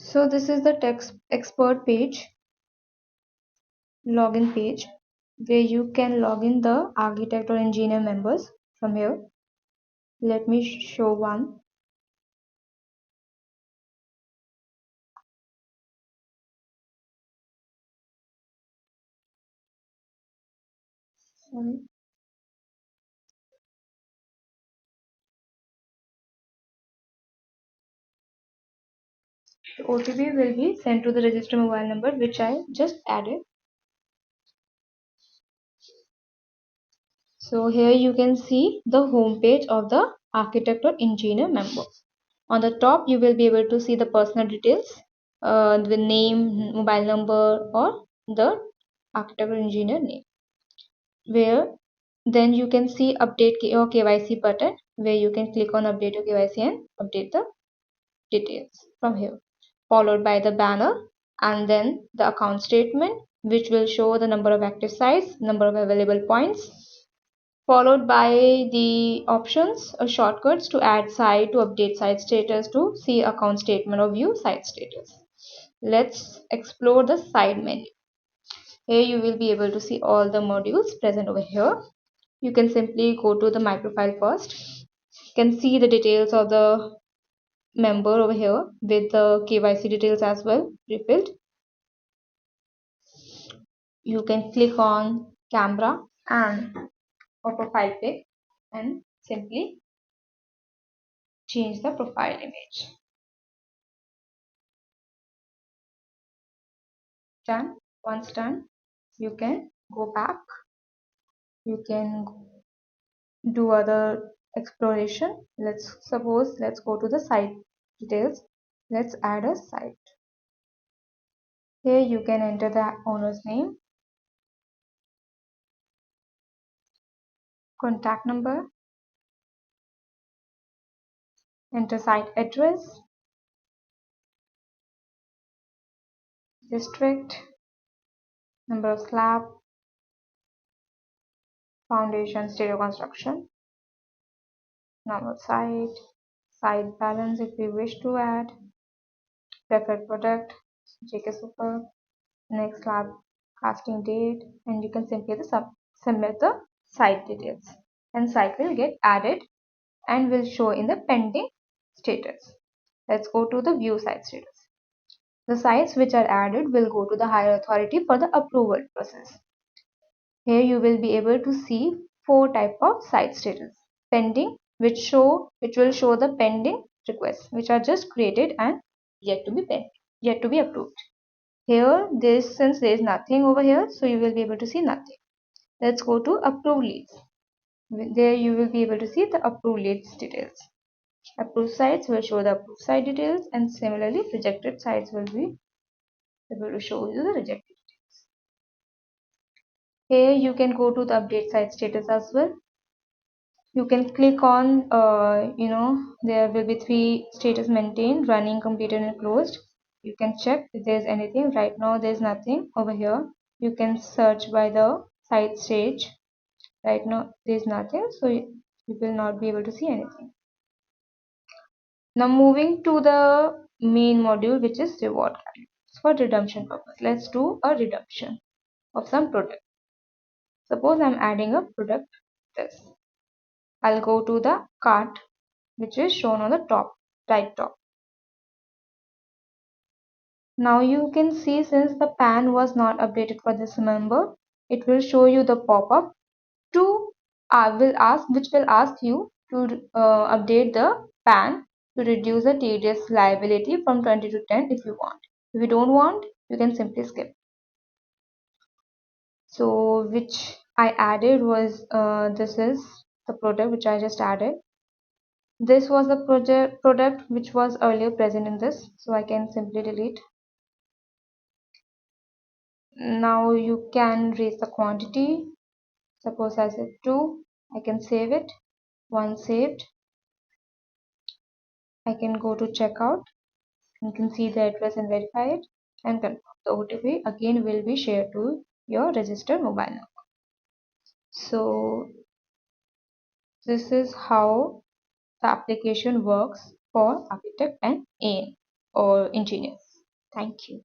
So this is the Tech Xpert page, login page, where you can log in the architect or engineer members from here. Let me show one. Sorry. The OTP will be sent to the registered mobile number which I just added. So here you can see the home page of the architect or engineer member. On the top you will be able to see the personal details, the name, mobile number, or the architect or engineer name, where then you can see update your KYC button, where you can click on update your KYC and update the details from here, followed by the banner and then the account statement, which will show the number of active sites, number of available points, followed by the options or shortcuts to add site, to update site status, to see account statement or view site status. Let's explore the side menu. Here you will be able to see all the modules present over here. You can simply go to the my profile first. You can see the details of the member over here with the KYC details as well refilled. You can click on camera and or profile pic and simply change the profile image. Done. Once done, you can go back. You can do other exploration. Let's go to the site details. Let's add a site. Here you can enter the owner's name, contact number, enter site address, district, number of slab, foundation, stereo construction, normal site, site balance if we wish to add, preferred product, JKCement, next slab casting date, and you can simply submit the site details, and site will get added and will show in the pending status. Let's go to the view site status. The sites which are added will go to the higher authority for the approval process. Here you will be able to see four type of site status. Pending, which will show the pending requests which are just created and yet to be approved. Here since there is nothing over here, so you will be able to see nothing. Let's go to approved leads. There you will be able to see the approved leads details. Approved sites will show the approved site details, and similarly rejected sites will be able to show you the rejected details. Here you can go to the update site status as well. You can click on there will be three status: maintained, running, completed, and closed. You can check if there's anything. Right now there's nothing over here. You can search by the site stage. Right now there's nothing, so you will not be able to see anything. Now moving to the main module, which is reward categories. For redemption purpose, let's do a redemption of some product. Suppose I'm adding a product this. I'll go to the cart, which is shown on the right top. Now you can see, since the PAN was not updated for this member, it will show you the pop-up which will ask you to update the PAN to reduce the TDS liability from 20 to 10 if you want. If you don't want, you can simply skip. So which I added was this is the product which I just added. This was the product which was earlier present in this, so I can simply delete. Now you can raise the quantity. Suppose I said 2. I can save it. Once saved, I can go to checkout. You can see the address and verify it and confirm. The OTP again will be shared to your registered mobile number. So this is how the application works for architect and AM or engineers. Thank you.